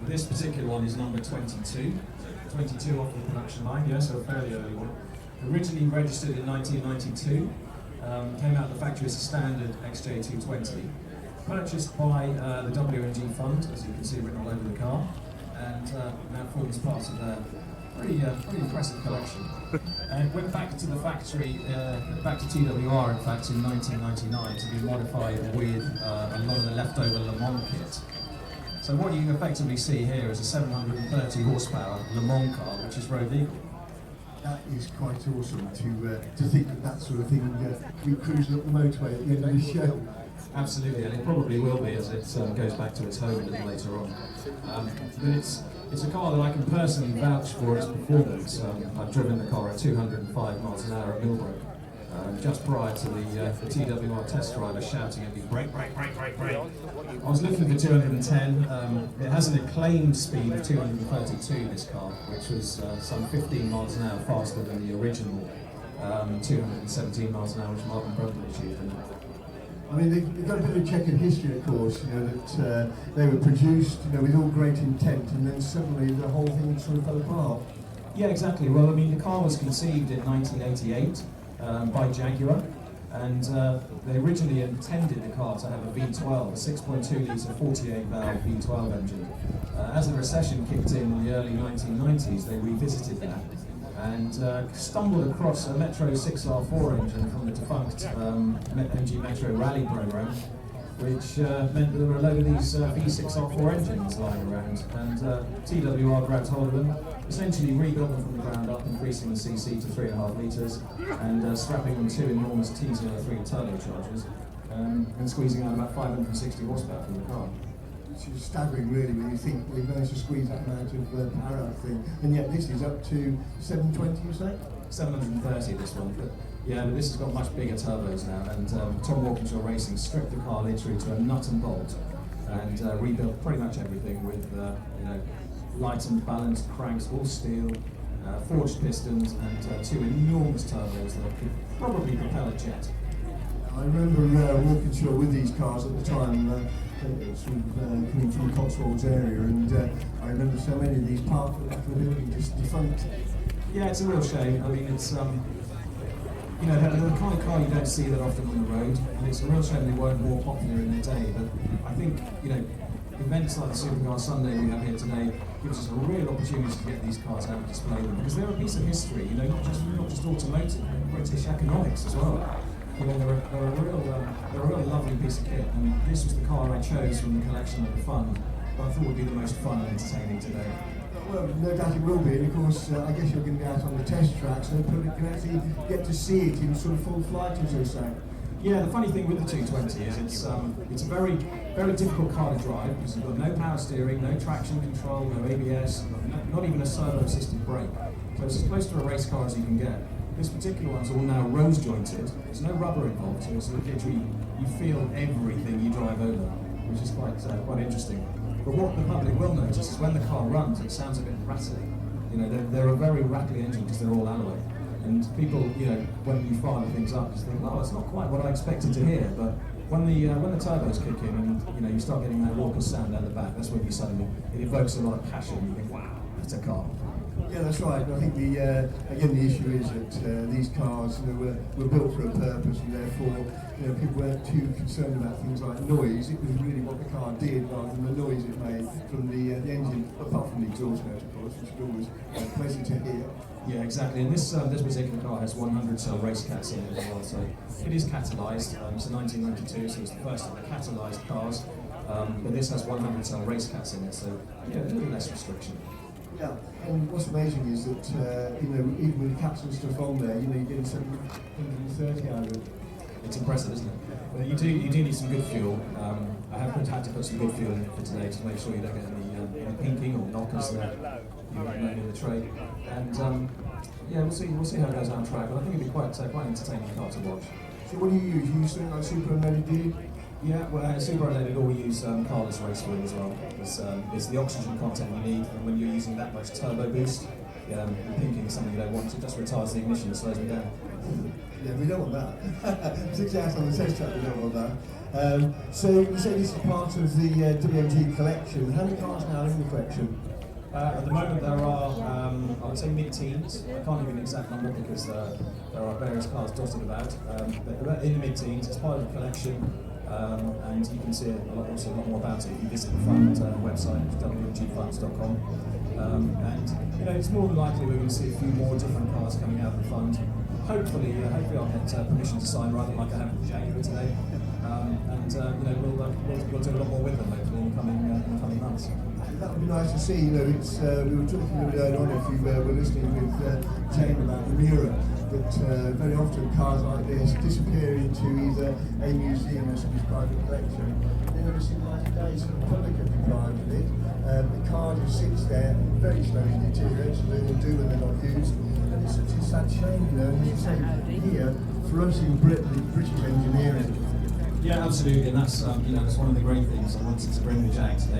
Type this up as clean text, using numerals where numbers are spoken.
This particular one is number 22, 22 off the production line, yeah, so a fairly early one. Originally registered in 1992, came out of the factory as a standard XJ220, purchased by the WMG fund, as you can see written all over the car, and now forms part of their pretty impressive collection. And went back to the factory, back to TWR in fact in 1999 to be modified with a lot of the leftover Le Mans kit. So what you effectively see here is a 730 horsepower Le Mans car, which is road legal. That is quite awesome to think that sort of thing we cruising up the motorway at the end of the show. Absolutely, and it probably will be as it goes back to its home a little later on. But it's a car that I can personally vouch for its performance. I've driven the car at 205 miles an hour at Millbrook, just prior to the TWR test driver shouting at me, brake, brake, brake, brake, brake. I was looking for 210. It has an acclaimed speed of 232, this car, which was some 15 miles an hour faster than the original 217 miles an hour which Martin Brundle achieved. I mean, they've got a bit of a checkered history, of course, you know, that they were produced, you know, with all great intent, and then suddenly the whole thing sort of fell apart. Yeah, exactly. Well, I mean, the car was conceived in 1988 by Jaguar, and they originally intended the car to have a V12, a 6.2 litre 48 valve V12 engine. As the recession kicked in the early 1990s, they revisited that and stumbled across a Metro 6R4 engine from the defunct WMG Metro Rally program, which meant that there were a load of these V6R4 engines lying around, and TWR grabbed hold of them, essentially rebuilt them from the ground up, increasing the CC to 3.5 litres, and strapping on two enormous T03 turbochargers, and squeezing out about 560 horsepower from the car. Which is staggering, really, when you think we've managed to squeeze that amount of power out of the thing, and yet this is up to 720, you say? 730 this one, but yeah, but this has got much bigger turbos now, and Tom Walkinshaw Racing stripped the car literally to a nut and bolt, and rebuilt pretty much everything with you know, light and balanced cranks, all steel, forged pistons, and two enormous turbos that could probably propel a jet. I remember Walkinshaw with these cars at the time, sort of coming from the Cotswolds area, and I remember so many of these parked at the back of the building just defunct. Yeah, it's a real shame. I mean, it's you know, they're the kind of car you don't see that often on the road, and it's a real shame they weren't more popular in their day. But I think, you know, events like the Supercar Sunday we have here today gives us a real opportunity to get these cars out and display them, because they're a piece of history. You know, not just automotive, but British economics as well. You know, they're a real lovely piece of kit, and this was the car I chose from the collection of the fund, but I thought would be the most fun and entertaining today. Well, no doubt it will be, and of course, I guess you're going to be out on the test track, so people can actually get to see it in sort of full flight, as they say. Yeah, the funny thing with the 220 is it's a very difficult car to drive, because you've got no power steering, no traction control, no ABS, not even a servo-assisted brake. So it's as close to a race car as you can get. This particular one's all now rose jointed. There's no rubber involved, so it's literally you feel everything you drive over, which is quite interesting. But what the public will notice is when the car runs, it sounds a bit rattly. You know, they're a very rattly engine because they're all alloy. And people, you know, when you fire things up, just think, oh, it's not quite what I expected to hear. But when the turbos kick in and you know you start getting that Walker sound down the back, that's when you suddenly it evokes a lot of passion. You think, wow, it's a car. Yeah, that's right. I think again the issue is that these cars, you know, were built for a purpose, and therefore, you know, people weren't too concerned about things like noise. It was really what the car did rather than the noise it made from the engine, apart from the exhaust note, of course, which is always pleasant to hear. Yeah, exactly. And this particular car has 100-cell race cats in it as well, so it is catalysed. It's a 1992, so it's the first of the catalysed cars. But this has 100-cell race cats in it, so yeah, a little less restriction. Yeah, and what's amazing is that, you know, even with caps and stuff on there, you know, you're getting 730 out of it. It's impressive, isn't it? But you do need some good fuel. I have had to put some good fuel in it for today to make sure you don't get any pinking or knockers that you've known in the trade. And yeah, we'll see how it goes on track. But I think it'll be quite entertaining car to watch. So what do you use? You use something like Super Unleaded, do you? Yeah, well, Super Unleaded all use carless race fuel as well. It's the oxygen content you need, and when you're using that much turbo boost, the pinking is something you don't want. It just retards the ignition and slows it down. Yeah, we don't want that. 6 hours on the test track, we don't want that. So you say this is part of the WMG collection. How many cars now in the collection? At the moment there are, I would say mid-teens. I can't give you an exact number because there are various cars dotted about. But in the mid-teens, it's part of the collection, and you can see also a lot more about it if you visit the fund website, wmgfunds.com. And you know, it's more than likely we're going to see a few more different cars coming out of the fund. Hopefully I'll get permission to sign rather like I have with Jaguar today. And you know, we'll do a lot more with them hopefully in the coming months. That would be nice to see. You know, it's we were talking a little bit earlier on if you were listening with Jane about the mirror, that very often cars like this disappear into either a museum or somebody's private collection. They never see the light of day, so the public are deprived of it. The car just sits there, very slowly deteriorates, so they will do when they're not used. And it's such a sad shame, you know. And as you say, here, for us in Britain, British engineering. Yeah, absolutely, and that's you know, that's one of the great things I wanted to bring the Jag today.